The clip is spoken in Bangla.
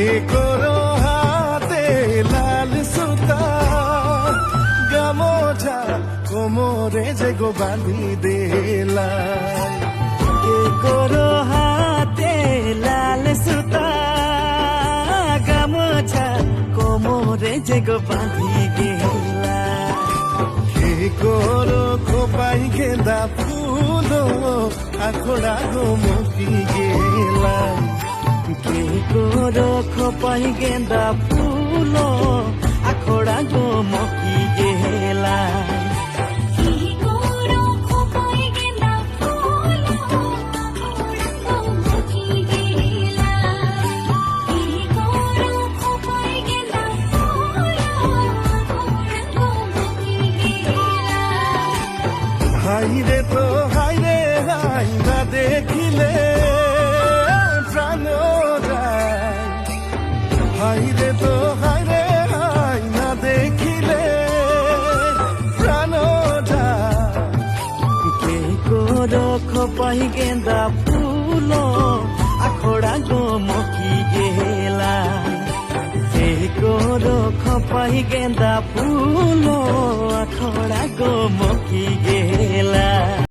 এ করো হাতে লাল সুতা গামোছা কোমরে যে গো বাঁধি দেলাই কে করো হাতে লাল সুতা গামোছা কোমরে যে গো বাঁধি গেলা কে করো খোপাই গেঁদা ফুল আখড়া গো মকি গেলাই কে করো খোপাই গেঁদা ফুল আখড়া গো মকি গেলা হাইরে তো হাইরে হাই না দেখিলে প্রাণ যায় হাইরে তো হাইরে হাই না দেখিলে প্রাণ যায় কে করো খোপাই গেঁদা ফুল আখড়া গো মকি গেলা কে করো খোপাই গেঁদা ফুল আখড়া গো মকি গেলা।